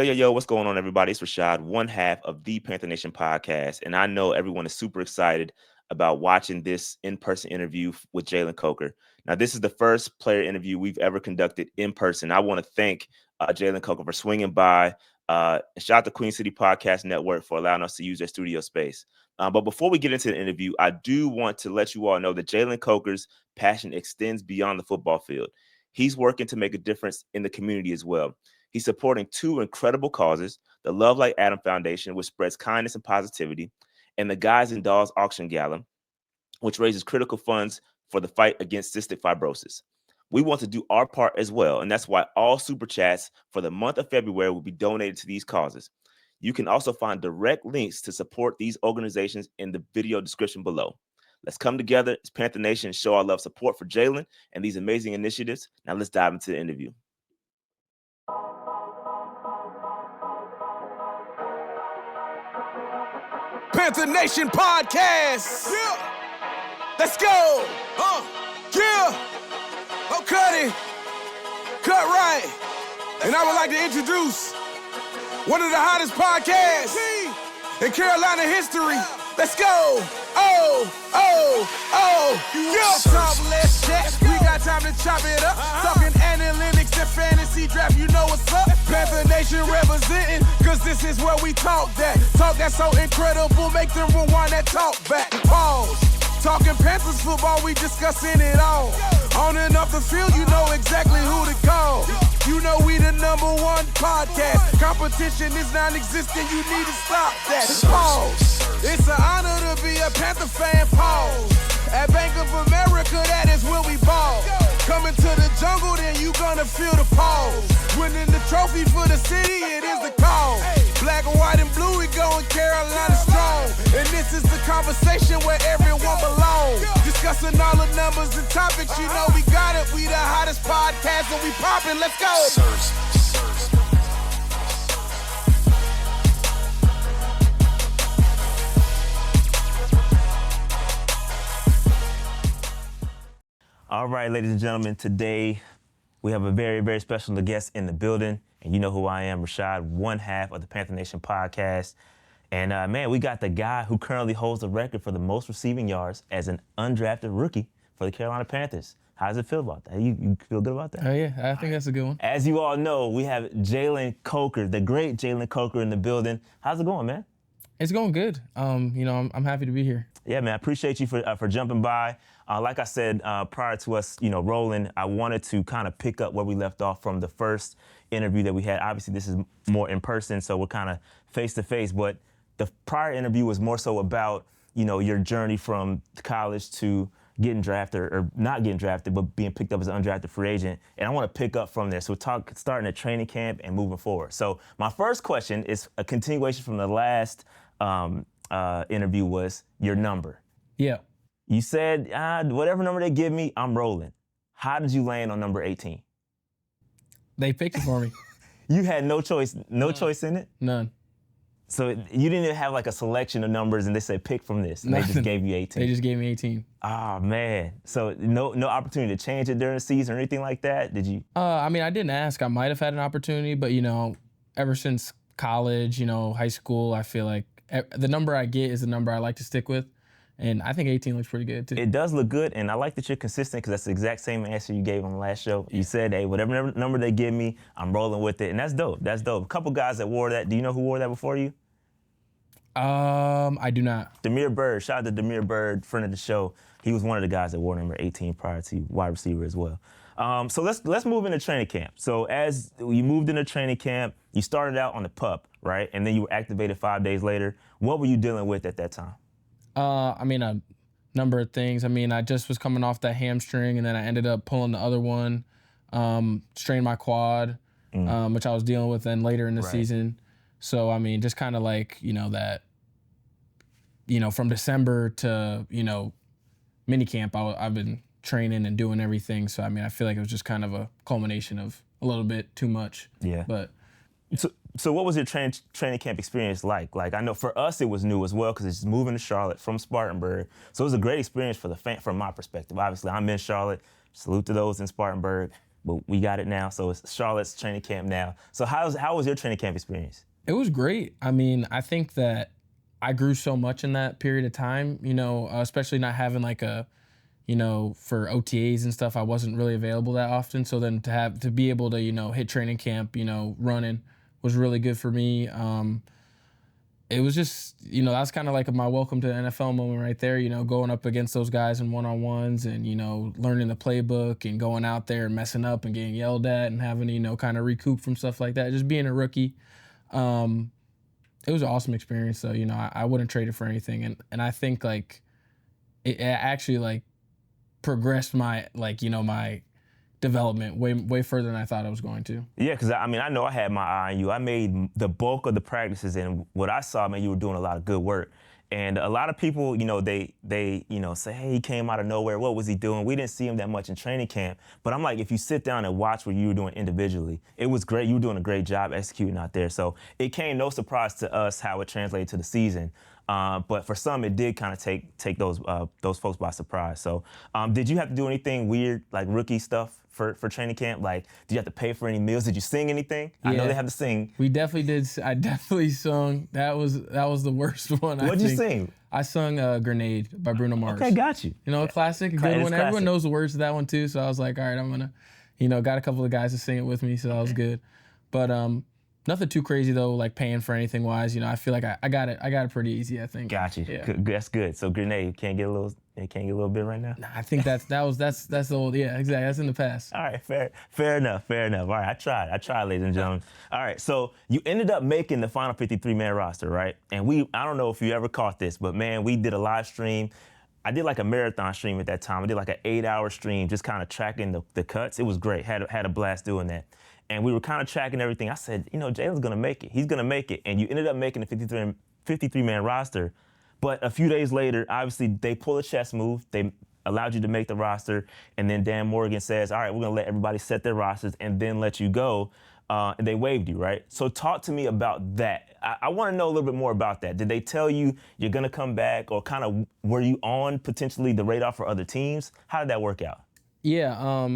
Yo, what's going on, everybody? It's Rashad, one half of the Panther Nation podcast. And I know everyone is super excited about watching this in-person interview with Jalen Coker. Now, this is the first player interview we've ever conducted in person. I want to thank Jalen Coker for swinging by. And shout out to Queen City Podcast Network for allowing us to use their studio space. But before we get into the interview, I do want to let you all know that Jalen Coker's passion extends beyond the football field. He's working to make a difference in the community as well. He's supporting two incredible causes, the Love Like Adam Foundation, which spreads kindness and positivity, and the Guys and Dolls Auction Gala, which raises critical funds for the fight against cystic fibrosis. We want to do our part as well, and that's why all super chats for the month of February will be donated to these causes. You can also find direct links to support these organizations in the video description below. Let's come together as Panther Nation and show our love support for Jalen and these amazing initiatives. Now let's dive into the interview. Panther Nation Podcast. Yeah. Let's go. Yeah. Oh, cut it. Cut right. And I would like to introduce one of the hottest podcasts in Carolina history. Let's go. Yeah. Talk less chat. We got time to chop it up. Talking analytics and fantasy draft. You know what's up. Panther Nation representing, cause this is where we talk that. Talk that's so incredible, make them rewind that talk back. Pause. Talking Panthers football, we discussing it all. On and off the field, you know exactly who to call. You know we the #1 podcast. Competition is non-existent, you need to stop that. Pause. It's an honor to be a Panther fan, pause. At Bank of America, that is where we ball. Coming to the jungle, then you gonna feel the pause. Winning the trophy for the city, it is the call. Black, white, and blue, we going Carolina strong. And this is the conversation where everyone belongs. Discussing all the numbers and topics, you know we got it. We the hottest podcast and we poppin', let's go. All right, ladies and gentlemen, today we have a very, very special guest in the building. And you know who I am, Rashad, one half of the Panther Nation podcast. And man, we got the guy who currently holds the record for the most receiving yards as an undrafted rookie for the Carolina Panthers. How does it feel about that? You feel good about that? Oh, yeah, I think that's a good one. As you all know, we have Jalen Coker, the great Jalen Coker in the building. How's it going, man? It's going good. I'm happy to be here. Yeah, man, I appreciate you for jumping by. Like I said, prior to us, rolling, I wanted to kind of pick up where we left off from the first interview that we had. Obviously, this is more in person, so we're kind of face-to-face, but the prior interview was more so about, your journey from college to getting drafted or not getting drafted, but being picked up as an undrafted free agent. And I want to pick up from there. So starting at training camp and moving forward. So my first question is a continuation from the last interview was your number. Yeah. You said, whatever number they give me, I'm rolling. How did you land on number 18? They picked it for me. You had no choice in it? None. So you didn't even have like a selection of numbers and they said pick from this and they just gave you 18? They just gave me 18. Oh, man. So no opportunity to change it during the season or anything like that? Did you? I didn't ask. I might have had an opportunity, but, ever since college, high school, I feel like the number I get is the number I like to stick with. And I think 18 looks pretty good, too. It does look good, and I like that you're consistent because that's the exact same answer you gave on the last show. You said, hey, whatever number they give me, I'm rolling with it, and that's dope. That's dope. A couple guys that wore that. Do you know who wore that before you? I do not. Demir Bird. Shout out to Demir Bird, friend of the show. He was one of the guys that wore number 18 prior to wide receiver as well. So let's move into training camp. So as you moved into training camp, you started out on the PUP, right? And then you were activated 5 days later. What were you dealing with at that time? A number of things. I just was coming off that hamstring, and then I ended up pulling the other one, strained my quad, which I was dealing with then later in the season. So, just kind of like, that, from December to, minicamp, I've been training and doing everything. So, I feel like it was just kind of a culmination of a little bit too much. Yeah. But So what was your training camp experience like? Like, I know for us it was new as well because it's moving to Charlotte from Spartanburg. So it was a great experience for the fan, from my perspective. Obviously, I'm in Charlotte. Salute to those in Spartanburg. but we got it now. So it's Charlotte's training camp now. So how was your training camp experience? It was great. I mean, I think that I grew so much in that period of time, especially not having like a, for OTAs and stuff, I wasn't really available that often. So then to be able to, hit training camp, running was really good for me. It was just, that's kind of like my welcome to the NFL moment right there, going up against those guys in one-on-ones and, learning the playbook and going out there and messing up and getting yelled at and having to, kind of recoup from stuff like that. Just being a rookie. It was an awesome experience, though. I wouldn't trade it for anything. And I think, like, it actually, like, progressed my, my development way further than I thought I was going to. Yeah, because, I know I had my eye on you. I made the bulk of the practices, and what I saw, man, you were doing a lot of good work. And a lot of people, they say, hey, he came out of nowhere. What was he doing? We didn't see him that much in training camp. But I'm like, if you sit down and watch what you were doing individually, it was great. You were doing a great job executing out there. So it came no surprise to us how it translated to the season. But for some, it did kind of take those folks by surprise. So did you have to do anything weird, like rookie stuff for training camp? Like, did you have to pay for any meals? Did you sing anything? Yeah. I know they have to sing. We definitely did. I definitely sung. That was the worst one. What'd you sing? I sung Grenade by Bruno Mars. Okay, got you. A classic, a good one. Classic. Everyone knows the words to that one too. So I was like, all right, I'm gonna, got a couple of guys to sing it with me, so that was good. But nothing too crazy though, like paying for anything wise. I feel like I got it pretty easy, I think. Got you. Yeah. Good. That's good. So Grenade, you can't get a little bit right now? Nah, I think that's the old, yeah, exactly. That's in the past. All right, fair enough. All right, I tried, ladies and gentlemen. All right, so you ended up making the final 53-man roster, right? And I don't know if you ever caught this, but man, we did a live stream. I did like a marathon stream at that time. I did like an 8-hour stream, just kind of tracking the cuts. It was great. Had a blast doing that. And we were kind of tracking everything. I said, Jalen's gonna make it. He's gonna make it. And you ended up making the 53-man roster. But a few days later, obviously, they pull a chess move. They allowed you to make the roster. And then Dan Morgan says, all right, we're gonna let everybody set their rosters and then let you go. And they waived you, right? So talk to me about that. I want to know a little bit more about that. Did they tell you you're going to come back, or kind of were you on potentially the radar for other teams? How did that work out? Yeah,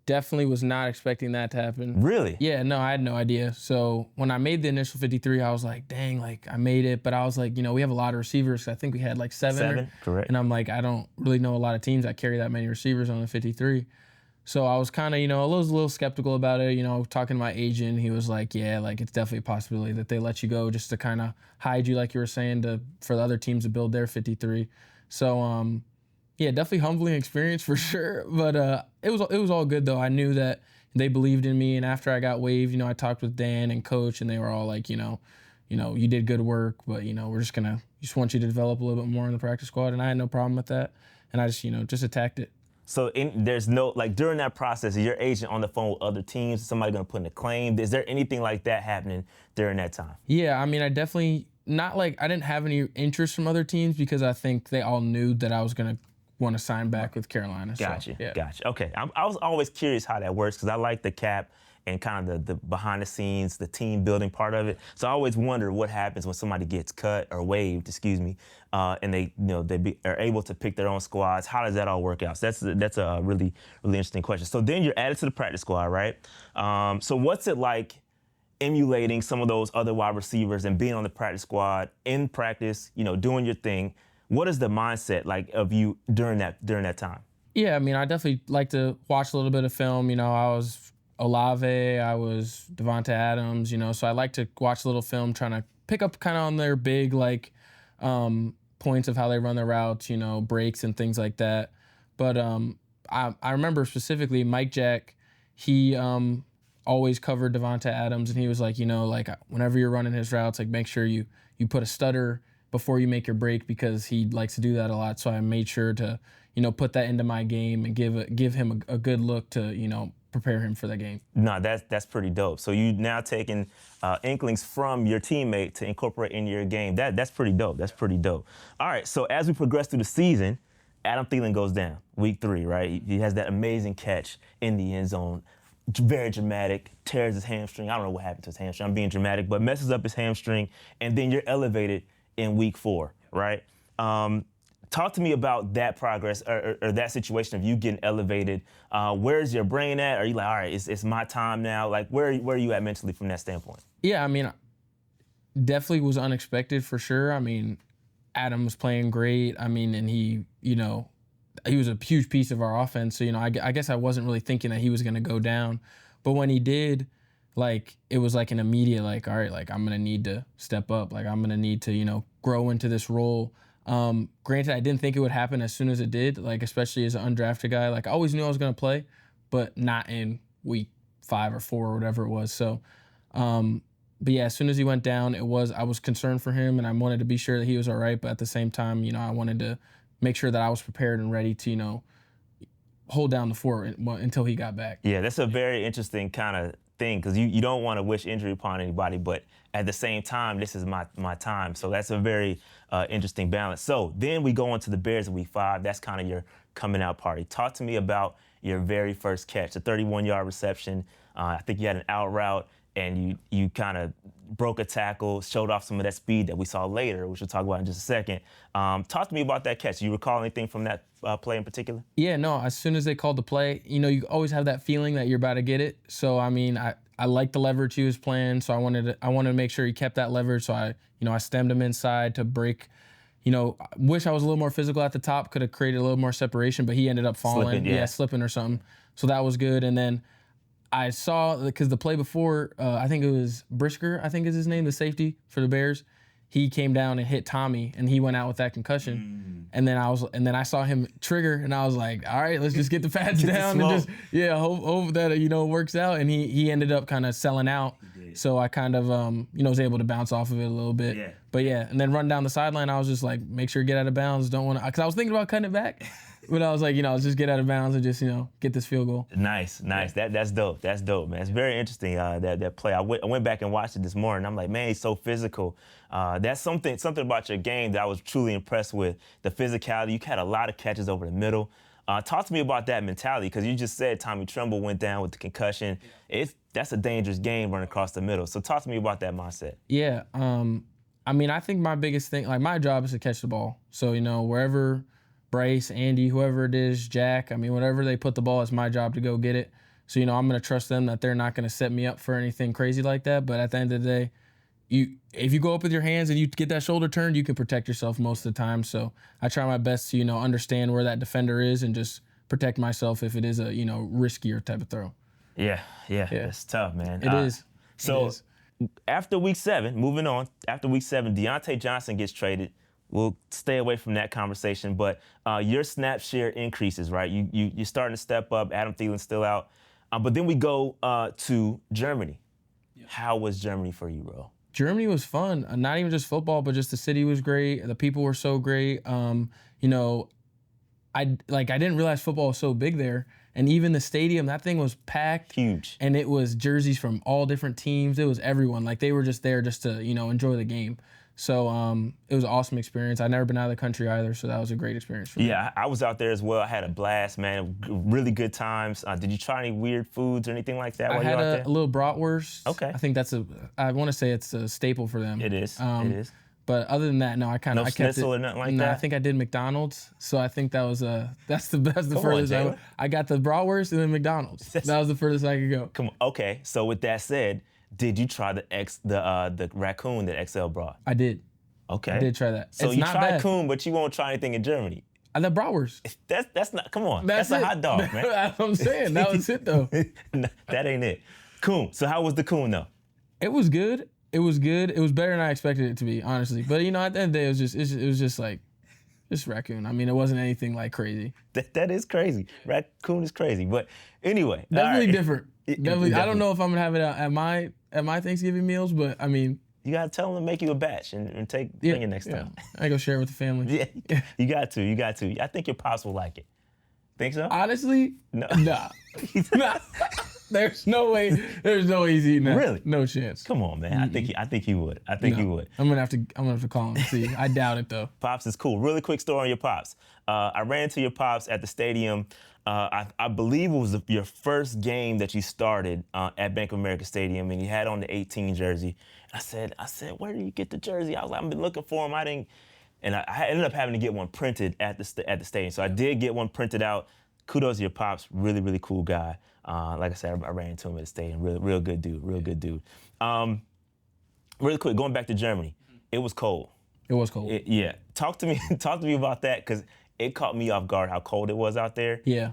definitely was not expecting that to happen. Really? Yeah, no, I had no idea. So when I made the initial 53, I was like, dang, like I made it. But I was like, we have a lot of receivers. I think we had like seven. Correct. And I'm like, I don't really know a lot of teams that carry that many receivers on the 53. So I was kind of, a little skeptical about it. Talking to my agent, he was like, yeah, like it's definitely a possibility that they let you go just to kind of hide you, like you were saying, for the other teams to build their 53. So, yeah, definitely humbling experience for sure. But it was all good though. I knew that they believed in me, and after I got waived, I talked with Dan and Coach, and they were all like, you did good work, but we're just want you to develop a little bit more in the practice squad, and I had no problem with that, and I just attacked it. So there's no, like during that process, is your agent on the phone with other teams? Is somebody going to put in a claim? Is there anything like that happening during that time? Yeah, I definitely, not like, I didn't have any interest from other teams because I think they all knew that I was going to want to sign back with Carolina. Gotcha. So, yeah. Gotcha. Okay. I was always curious how that works because I like the cap and kind of the behind the scenes, the team building part of it. So I always wonder what happens when somebody gets cut or waived, and they are able to pick their own squads. How does that all work out? So that's a really, really interesting question. So then you're added to the practice squad, right? So what's it like emulating some of those other wide receivers and being on the practice squad in practice, doing your thing? What is the mindset like of you during that time? Yeah, I definitely like to watch a little bit of film. I was Olave, I was Devonta Adams, so I like to watch a little film, trying to pick up kind of on their big points of how they run their routes, breaks and things like that. But I remember specifically Mike Jack, he always covered Devonta Adams, and he was like, whenever you're running his routes, like make sure you put a stutter before you make your break, because he likes to do that a lot. So I made sure to, put that into my game and give him a good look to, prepare him for the game. No, that's pretty dope. So you now taking inklings from your teammate to incorporate in your game. That's pretty dope. That's pretty dope. All right, so as we progress through the season, Adam Thielen goes down week 3, right? He has that amazing catch in the end zone. Very dramatic, tears his hamstring. I don't know what happened to his hamstring. I'm being dramatic, but messes up his hamstring, and then you're elevated in week 4, right? talk to me about that progress or that situation of you getting elevated. Where's your brain at? Are you like, all right, it's my time now? Like, where are you at mentally from that standpoint? Yeah, I mean, definitely was unexpected for sure. I mean, Adam was playing great. I mean, and he was a huge piece of our offense. So, I guess I wasn't really thinking that he was going to go down. But when he did, like, it was like an immediate, like, all right, like, I'm going to need to step up. Like, I'm going to need to, grow into this role. Granted, I didn't think it would happen as soon as it did, like, especially as an undrafted guy. Like, I always knew I was going to play, but not in week 5 or 4 or whatever it was. So, but yeah, as soon as he went down, I was concerned for him, and I wanted to be sure that he was all right. But at the same time, I wanted to make sure that I was prepared and ready to, hold down the fort until he got back. Yeah, that's a very interesting kind of thing, because you don't want to wish injury upon anybody, but at the same time, this is my time. So that's a very interesting balance. So then we go on to the Bears in week 5. That's kind of your coming out party. Talk to me about your very first catch, the 31-yard reception. I think you had an out route, and you kind of broke a tackle, showed off some of that speed that we saw later, which we'll talk about in just a second. Talk to me about that catch. Do you recall anything from that play in particular? Yeah, no, as soon as they called the play, you always have that feeling that you're about to get it. So, I mean, I liked the leverage he was playing, so I wanted to make sure he kept that leverage. So I stemmed him inside to break. I wish I was a little more physical at the top, could have created a little more separation, but he ended up falling. Slipping or something. So that was good. And then I saw, because the play before, I think it was Brisker, I think is his name, the safety for the Bears. He came down and hit Tommy, and he went out with that concussion. And then I saw him trigger, and I was like, all right, let's just get the pads down and just hope that it works out. And he ended up kind of selling out. So I kind of was able to bounce off of it a little bit. Yeah. But yeah, and then run down the sideline, I was just like, make sure to get out of bounds. Don't want to, because I was thinking about cutting it back. But I was like, let's just get out of bounds and just, get this field goal. Nice. That's dope. That's dope, man. It's very interesting, that play. I went back and watched it this morning. I'm like, man, he's so physical. That's something about your game that I was truly impressed with. The physicality. You had a lot of catches over the middle. Talk to me about that mentality, because you just said Tommy Tremble went down with the concussion. That's a dangerous game running across the middle. So talk to me about that mindset. Yeah. I mean, I think my biggest thing, like, my job is to catch the ball. So, wherever Bryce, Andy, whoever it is, Jack, I mean, whatever they put the ball, it's my job to go get it. So, I'm going to trust them that they're not going to set me up for anything crazy like that. But at the end of the day, if you go up with your hands and you get that shoulder turned, you can protect yourself most of the time. So I try my best to, understand where that defender is and just protect myself if it is a, riskier type of throw. Yeah. It's tough, man. It is. So after week 7, moving on, after week 7, Deontay Johnson gets traded. We'll stay away from that conversation, but your snap share increases, right? You're starting to step up. Adam Thielen's still out. But then we go to Germany. Yeah. How was Germany for you, bro? Germany was fun. Not even just football, but just the city was great. The people were so great. I didn't realize football was so big there. And even the stadium, that thing was packed. Huge. And it was jerseys from all different teams. It was everyone. Like, they were just there just to, enjoy the game. So it was an awesome experience. I'd never been out of the country either, so that was a great experience for me. Yeah, I was out there as well. I had a blast, man. Really good times. Did you try any weird foods or anything like that while you were out there? I had a little bratwurst. Okay. I think I want to say it's a staple for them. It is. But other than that, no, I kept it. Schnitzel or nothing like that? I think I did McDonald's. So I think that was that's the furthest I got the bratwurst and then McDonald's. That was the furthest I could go. Come on. Okay. So with that said, did you try the raccoon that XL brought? I did. Okay. I did try that. So it's you not tried bad. coon, but you won't try anything in Germany. The bratwurst. That's not. Come on. That's a hot dog, man. That's what I'm saying. That was it, though. That ain't it. Coon. So how was the coon, though? It was good. It was good. It was better than I expected it to be, honestly. But at the end of the day, it was just like raccoon. I mean, it wasn't anything like crazy. That is crazy. Raccoon is crazy. But anyway, definitely different. Definitely. I don't know if I'm gonna have it at my Thanksgiving meals, but I mean, you gotta tell them to make you a batch and bring it next time. I go share it with the family. Yeah, you got to. I think your pops will like it. Think so? Honestly, no. Nah. There's no way he's eating that. Really? No chance. Come on, man. Mm-hmm. I think he would. He would. I'm gonna have to call him and see. I doubt it though. Pops is cool. Really quick story on your pops. I ran into your pops at the stadium. I believe it was your first game that you started at Bank of America Stadium, and you had on the 18 jersey. I said, where did you get the jersey? I was like, I've been looking for him. I and I ended up having to get one printed at the stadium. So I did get one printed out. Kudos to your pops, really, really cool guy. Like I said, I ran into him at the stadium. Real good dude, good dude. Really quick, going back to Germany, it was cold. It was cold. Yeah, talk to me about that, because it caught me off guard how cold it was out there. Yeah.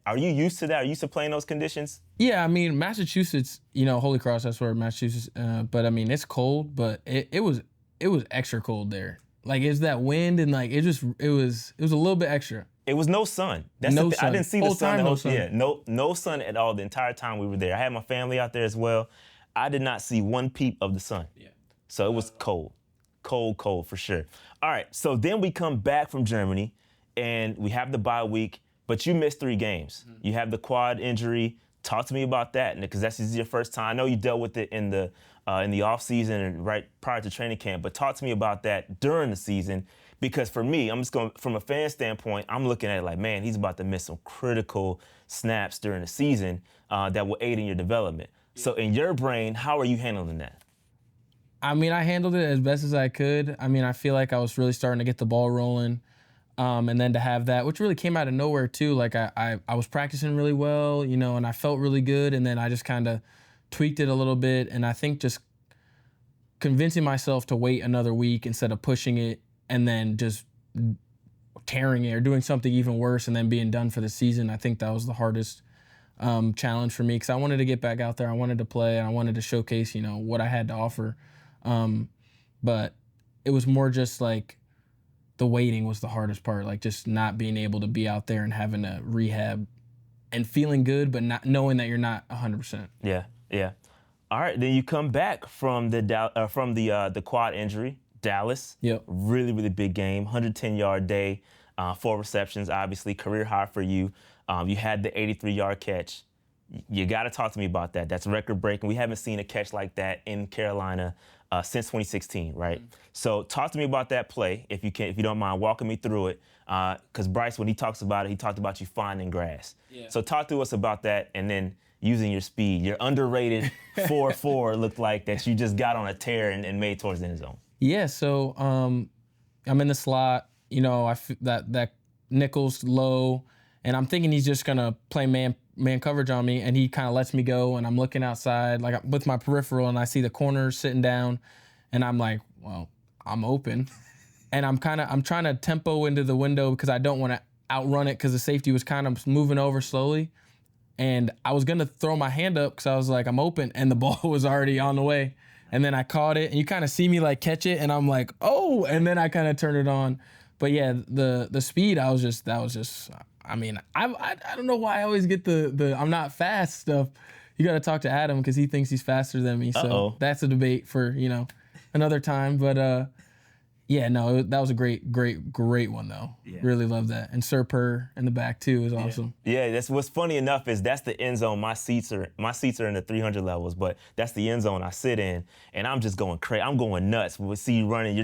Are you used to that? Are you used to playing those conditions? Yeah, I mean, Massachusetts, Holy Cross, that's where Massachusetts, but I mean, it's cold, but it was extra cold there. Like, it's that wind, and like, it was a little bit extra. It was no sun. Sun. I didn't see the sun. No sun. Yeah, no sun at all the entire time we were there. I had my family out there as well. I did not see one peep of the sun. Yeah. So it was cold for sure. All right, so then we come back from Germany, and we have the bye week, but you missed 3 games. Mm-hmm. You have the quad injury. Talk to me about that, because this is your first time. I know you dealt with it in the off season and right prior to training camp, but talk to me about that during the season, because for me, I'm just going from a fan standpoint, I'm looking at it like, man, he's about to miss some critical snaps during the season that will aid in your development. Yeah. So in your brain, how are you handling that? I mean, I handled it as best as I could. I mean, I feel like I was really starting to get the ball rolling. And then to have that, which really came out of nowhere too. Like I was practicing really well, and I felt really good. And then I just kind of tweaked it a little bit. And I think just convincing myself to wait another week instead of pushing it and then just tearing it or doing something even worse and then being done for the season. I think that was the hardest challenge for me, because I wanted to get back out there. I wanted to play, and I wanted to showcase, what I had to offer. But it was more just like, the waiting was the hardest part, like just not being able to be out there and having to rehab and feeling good, but not knowing that you're not 100%. Yeah. All right, then you come back from the quad injury, Dallas. Yep. Really, really big game, 110-yard day, 4 receptions, obviously career high for you. You had the 83-yard catch. You got to talk to me about that. That's record-breaking. We haven't seen a catch like that in Carolina since 2016, right? Mm-hmm. So talk to me about that play, if you don't mind walking me through it. Because Bryce, when he talks about it, he talked about you finding grass. Yeah. So talk to us about that, and then using your speed. Your underrated 4.4 looked like that you just got on a tear and made towards the end zone. Yeah, so I'm in the slot. That nickel's low, and I'm thinking he's just gonna play man coverage on me, and he kind of lets me go, and I'm looking outside like with my peripheral, and I see the corner sitting down, and I'm like, well, I'm open, and I'm trying to tempo into the window because I don't want to outrun it, because the safety was kind of moving over slowly, and I was gonna throw my hand up because I was like, I'm open, and the ball was already on the way, and then I caught it, and you kind of see me like catch it, and I'm like, oh, and then I kind of turn it on. But yeah, the speed, that was just. I mean, I don't know why I always get the I'm not fast stuff. You got to talk to Adam, because he thinks he's faster than me. So that's a debate for another time. But yeah, no, that was a great one though. Yeah. Really love that. And Sir Purr in the back too is awesome. Yeah, that's what's funny enough is that's the end zone. My seats are in the 300 levels, but that's the end zone I sit in, and I'm just going crazy. I'm going nuts. When we see you running,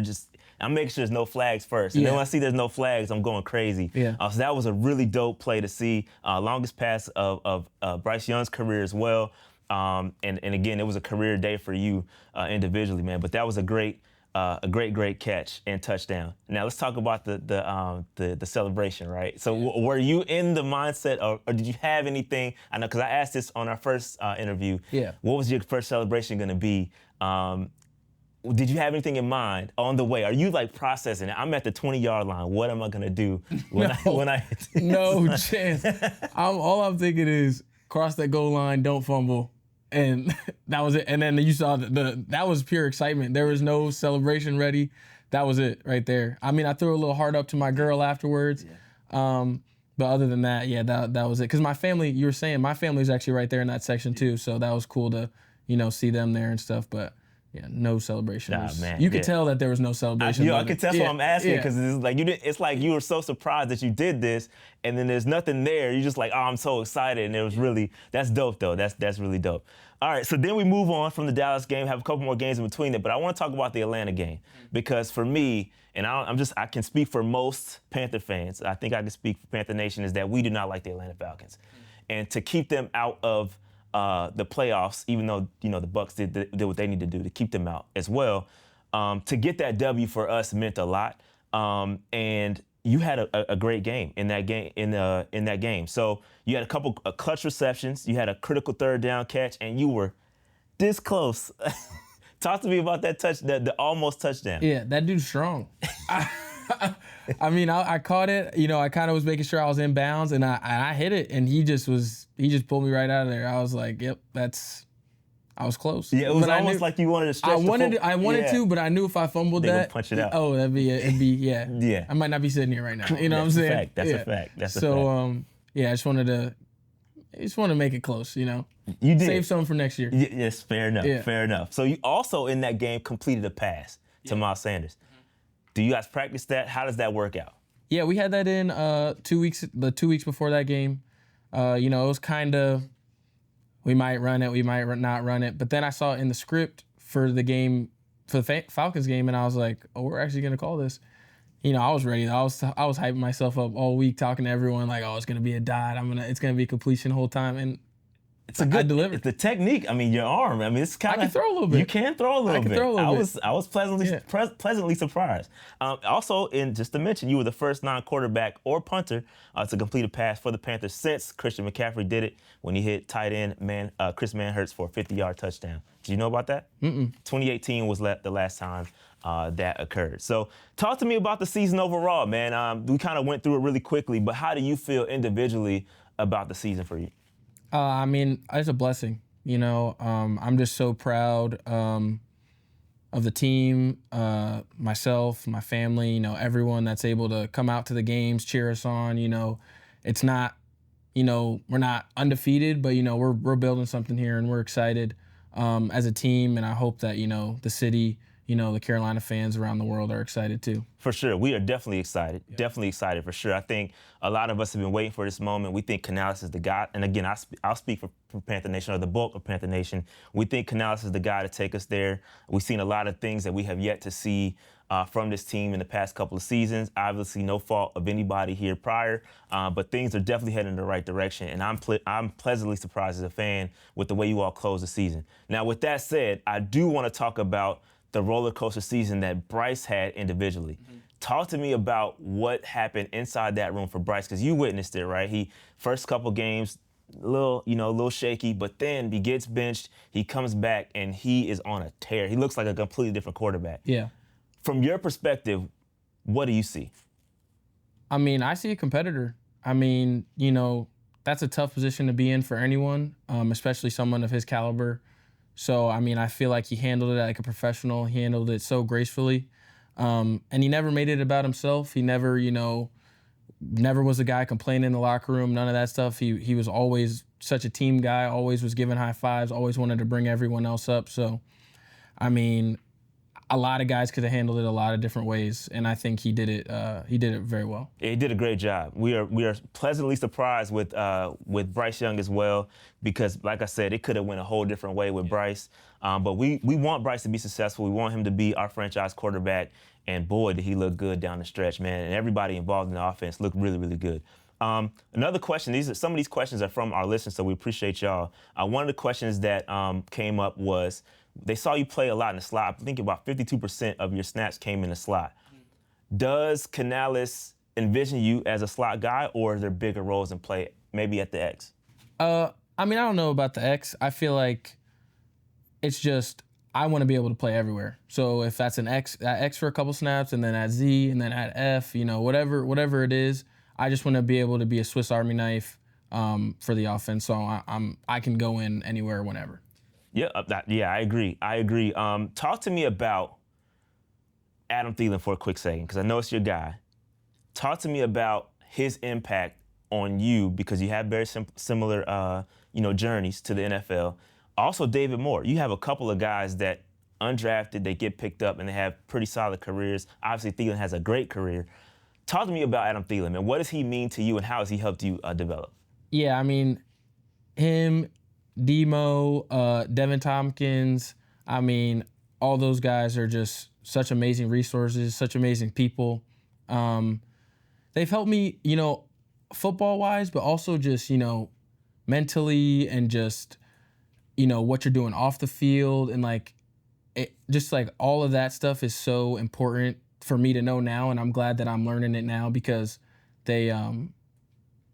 I'm making sure there's no flags first. And then when I see there's no flags, I'm going crazy. Yeah. So that was a really dope play to see. Longest pass of Bryce Young's career as well. And again, it was a career day for you individually, man. But that was a great catch and touchdown. Now let's talk about the celebration, right? So were you in the mindset, or did you have anything? I know, because I asked this on our first interview. Yeah. What was your first celebration going to be? Did you have anything in mind on the way? Are you like processing it? I'm at the 20-yard line. What am I gonna do when I hit this? No chance. All I'm thinking is cross that goal line, don't fumble, and that was it. And then you saw that was pure excitement. There was no celebration ready. That was it right there. I mean, I threw a little heart up to my girl afterwards. Yeah. But other than that, yeah, that was it. Because my family, you were saying, my family's actually right there in that section too. So that was cool to see them there and stuff. But yeah, no celebration. Man, you could tell that there was no celebration. I could tell. That's what I'm asking, because it's like it's like you were so surprised that you did this, and then there's nothing there. You're just like, oh, I'm so excited, and it was really, that's dope though. That's really dope. All right, so then we move on from the Dallas game, have a couple more games in between it, but I want to talk about the Atlanta game, because for me, and I can speak for most Panther fans. I think I can speak for Panther Nation, is that we do not like the Atlanta Falcons, and to keep them out of the playoffs, even though the Bucs did what they need to do to keep them out as well. To get that W for us meant a lot. and you had a great game in that game in that game. So you had a couple clutch receptions, you had a critical third down catch, and you were this close. Talk to me about that the almost touchdown. Yeah, that dude's strong. I mean, I caught it. You know, I kind of was making sure I was in bounds, and I hit it, and he just pulled me right out of there. I was like, yep, I was close. Yeah, it was almost like you wanted to stretch. I wanted to, but I knew if I fumbled that, punch it out. Oh, it'd be yeah. Yeah. I might not be sitting here right now. You know what I'm saying? That's a fact. That's a fact. Yeah, I just wanted to make it close. You know, you did save some for next year. Yes, fair enough. Yeah. Fair enough. So you also in that game completed a pass to Miles Sanders. Do you guys practice that? How does that work out? Yeah, we had that in 2 weeks. The 2 weeks before that game, you know, it was kind of. We might run it, we might not run it. But then I saw it in the script for the game, for the Falcons game, and I was like, oh, we're actually going to call this. You know, I was ready. I was hyping myself up all week, talking to everyone like, oh, it's going to be a dot. It's going to be completion the whole time. And it's a good. I delivered. It's the technique. I mean, your arm. I mean, it's kind of. I can throw a little bit. You can throw a little bit. I was pleasantly surprised. Also, just to mention, you were the first non-quarterback or punter to complete a pass for the Panthers since Christian McCaffrey did it when he hit tight end Chris Manhertz for a 50-yard touchdown. Did you know about that? 2018 was the last time that occurred. So, talk to me about the season overall, man. We kind of went through it really quickly, but how do you feel individually about the season for you? I mean, it's a blessing. You know, I'm just so proud of the team, myself, my family, you know, everyone that's able to come out to the games, cheer us on. You know, it's not, you know, we're not undefeated, but, you know, we're building something here and we're excited as a team. And I hope that, you know, the city, you know, the Carolina fans around the world are excited too. For sure. We are definitely excited. Yeah. Definitely excited for sure. I think a lot of us have been waiting for this moment. We think Canales is the guy. And again, I'll speak for Panther Nation, or the bulk of Panther Nation. We think Canales is the guy to take us there. We've seen a lot of things that we have yet to see from this team in the past couple of seasons. Obviously, no fault of anybody here prior, but things are definitely heading in the right direction. And I'm pleasantly surprised as a fan with the way you all close the season. Now, with that said, I do want to talk about the roller coaster season that Bryce had individually. Talk to me about what happened inside that room for Bryce, because you witnessed it, right? He first couple games, a little shaky, but then he gets benched, he comes back, and he is on a tear. He looks like a completely different quarterback. Yeah. From your perspective, what do you see? I mean, I see a competitor. I mean, you know, that's a tough position to be in for anyone, especially someone of his caliber. So, I mean, I feel like he handled it like a professional. He handled it so gracefully. And he never made it about himself. He never, you know, never was a guy complaining in the locker room, none of that stuff. He was always such a team guy, always was giving high fives, always wanted to bring everyone else up. So, I mean, a lot of guys could have handled it a lot of different ways, and I think he did it very well. Yeah, he did a great job. We are pleasantly surprised with Bryce Young as well, because like I said, it could have went a whole different way with Bryce. But we want Bryce to be successful. We want him to be our franchise quarterback, and boy, did he look good down the stretch, man. And everybody involved in the offense looked really, really good. Another question, some of these questions are from our listeners, so we appreciate y'all. One of the questions that came up was, they saw you play a lot in the slot. I think about 52% of your snaps came in the slot. Does Canales envision you as a slot guy, or are there bigger roles in play, maybe at the X? I mean, I don't know about the X. I feel like it's just, I want to be able to play everywhere. So if that's an X, at X for a couple snaps, and then at Z, and then at F, you know, whatever it is, I just want to be able to be a Swiss Army knife for the offense. So I can go in anywhere, whenever. Yeah, I agree. Talk to me about Adam Thielen for a quick second, because I know it's your guy. Talk to me about his impact on you, because you have very similar, journeys to the NFL. Also, David Moore. You have a couple of guys that undrafted, they get picked up, and they have pretty solid careers. Obviously, Thielen has a great career. Talk to me about Adam Thielen, man. What does he mean to you, and how has he helped you develop? Yeah, I mean, him, Demo, Devin Tompkins, I mean, all those guys are just such amazing resources, such amazing people. They've helped me, you know, football-wise, but also just, you know, mentally, and just, you know, what you're doing off the field, and like, just like all of that stuff is so important for me to know now, and I'm glad that I'm learning it now because they're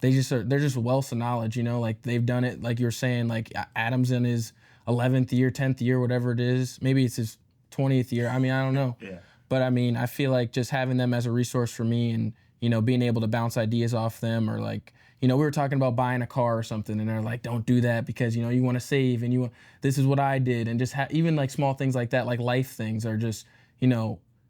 just a wealth of knowledge, like they've done it, like you're saying, like Adam's in his 11th year, 10th year, whatever it is. Maybe it's his 20th year. I mean, I don't know. Yeah. But I mean, I feel like just having them as a resource for me and, being able to bounce ideas off them or like, we were talking about buying a car or something and they're like, don't do that because, you want to save and this is what I did. And just even like small things like that, like life things are just,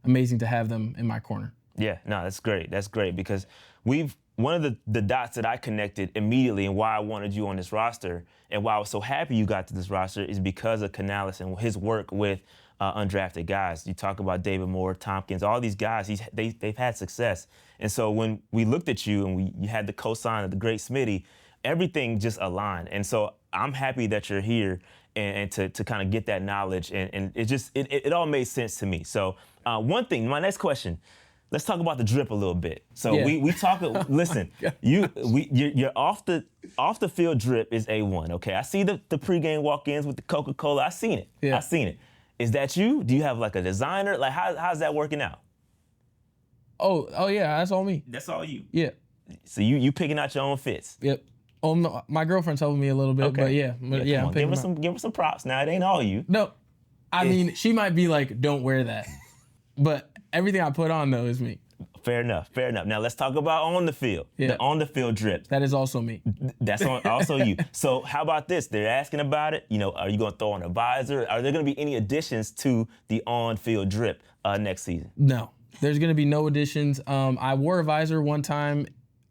amazing to have them in my corner. Yeah, no, that's great. That's great because one of the dots that I connected immediately and why I wanted you on this roster and why I was so happy you got to this roster is because of Canales and his work with undrafted guys. You talk about David Moore, Tompkins, all these guys, they've had success. And so when we looked at you and you had the cosign of the great Smitty, everything just aligned. And so I'm happy that you're here and to kind of get that knowledge. And it all made sense to me. So one thing, my next question, let's talk about the drip a little bit. So yeah. we talk. Listen, you're off the field drip is A1. Okay, I see the pregame walk-ins with the Coca-Cola. I seen it. Yeah. I seen it. Is that you? Do you have like a designer? Like how's that working out? Oh yeah, that's all me. That's all you. Yeah. So you picking out your own fits. Yep. My girlfriend's helping me a little bit, but yeah, I'm give her some props. Now it ain't all you. No, I mean she might be like, don't wear that, but everything I put on though is me. Fair enough. Now let's talk about on the field. Yeah. The on the field drip. That is also me. That's also you. So how about this? They're asking about it. Are you going to throw on a visor? Are there going to be any additions to the on field drip next season? No, there's going to be no additions. I wore a visor one time.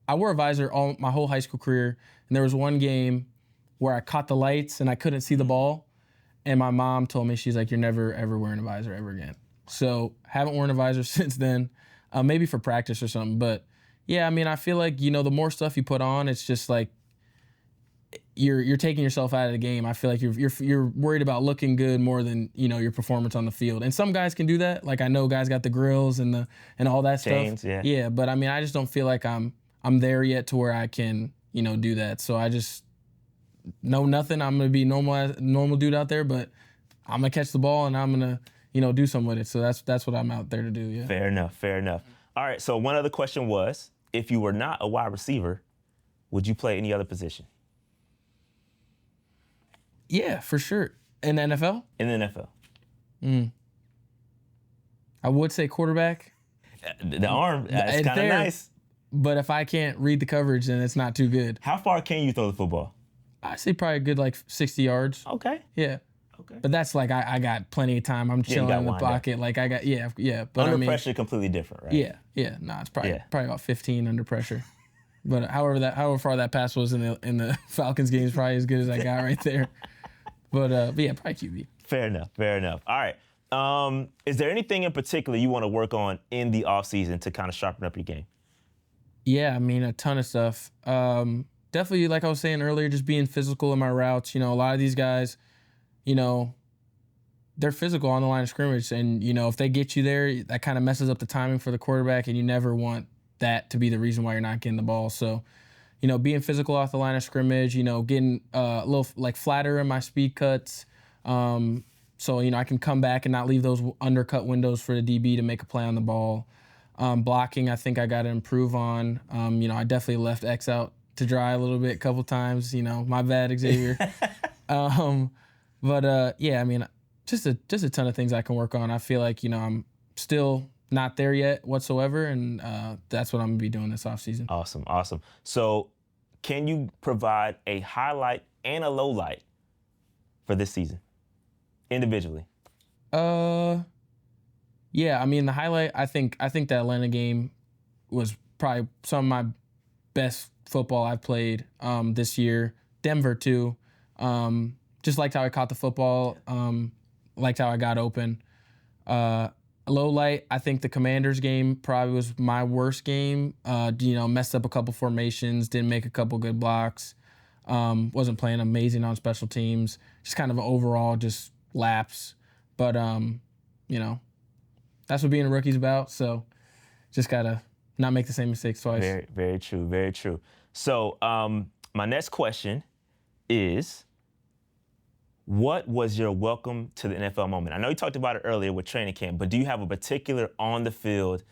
I wore a visor all my whole high school career, and there was one game where I caught the lights and I couldn't see the ball, and my mom told me, she's like, you're never ever wearing a visor ever again. So haven't worn a visor since then. Maybe for practice or something, but yeah, I mean, I feel like, the more stuff you put on, it's just like you're taking yourself out of the game. I feel like you're worried about looking good more than, your performance on the field. And some guys can do that. Like I know guys got the grills and all that Chains, stuff. Yeah. Yeah, but I mean, I just don't feel like I'm there yet to where I can, do that. So I just know nothing. I'm gonna be normal dude out there, but I'm gonna catch the ball and I'm gonna do something with it. So that's what I'm out there to do, yeah. Fair enough. All right, so one other question was, if you were not a wide receiver, would you play any other position? Yeah, for sure. In the NFL? In the NFL. I would say quarterback. The arm, that's kind of nice. But if I can't read the coverage, then it's not too good. How far can you throw the football? I say probably a good like 60 yards. Okay. Yeah. Okay. But that's like I got plenty of time. I'm chilling in the pocket. Like I got But under pressure, completely different, right? Yeah. Nah, it's probably about 15 under pressure. But however far that pass was in the Falcons game is probably as good as I got right there. But yeah, probably QB. Fair enough. All right. Is there anything in particular you want to work on in the offseason to kind of sharpen up your game? Yeah, I mean a ton of stuff. Definitely, like I was saying earlier, just being physical in my routes. A lot of these guys, they're physical on the line of scrimmage. And, if they get you there, that kind of messes up the timing for the quarterback, and you never want that to be the reason why you're not getting the ball. So, being physical off the line of scrimmage, getting a little like flatter in my speed cuts. So, I can come back and not leave those undercut windows for the DB to make a play on the ball. Blocking, I think I got to improve on. I definitely left X out to dry a little bit a couple times. My bad, Xavier. But yeah, I mean, just a ton of things I can work on. I feel like, I'm still not there yet whatsoever, and that's what I'm going to be doing this offseason. Awesome. So can you provide a highlight and a low light for this season, individually? Yeah, I mean, the highlight, I think the Atlanta game was probably some of my best football I've played this year. Denver, too. Just liked how I caught the football, liked how I got open. Low light, I think the Commanders game probably was my worst game. Messed up a couple formations, didn't make a couple good blocks. Wasn't playing amazing on special teams. Just kind of an overall just lapse. But, that's what being a rookie's about. So just got to not make the same mistakes twice. Very, very true. So my next question is, What was your welcome to the NFL moment? I know you talked about it earlier with training camp, but do you have a particular on the field,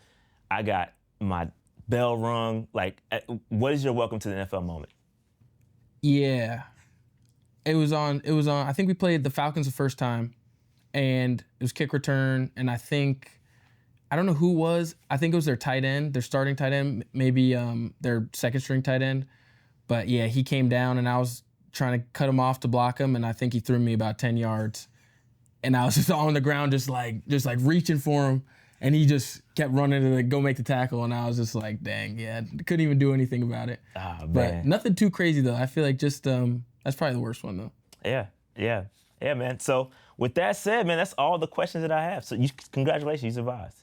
I got my bell rung, like what is your welcome to the NFL moment? Yeah. It was on, I think we played the Falcons the first time, and it was kick return, and I don't know who was, I think it was their tight end, their starting tight end, maybe their second string tight end. But yeah, he came down and I was trying to cut him off to block him, and I think he threw me about 10 yards. And I was just on the ground just like reaching for him, and he just kept running to go make the tackle, and I was just like, dang, yeah, couldn't even do anything about it. Oh, but nothing too crazy though. I feel like just that's probably the worst one though. Yeah, man. So with that said, man, that's all the questions that I have. So congratulations, you survived.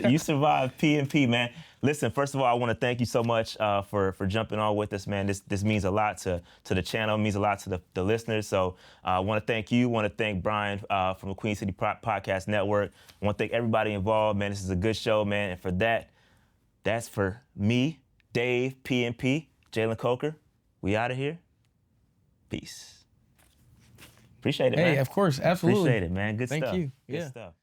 You survived P&P, man. Listen, first of all, I want to thank you so much for jumping on with us, man. This means a lot to the channel, means a lot to the listeners. So I want to thank you. Want to thank Brian from the Queen City Podcast Network. I want to thank everybody involved, man. This is a good show, man. And for that's for me, Dave, P&P, Jalen Coker. We out of here. Peace. Appreciate it, man. Hey, of course, absolutely. Appreciate it, man. Good stuff. Thank you. Good stuff.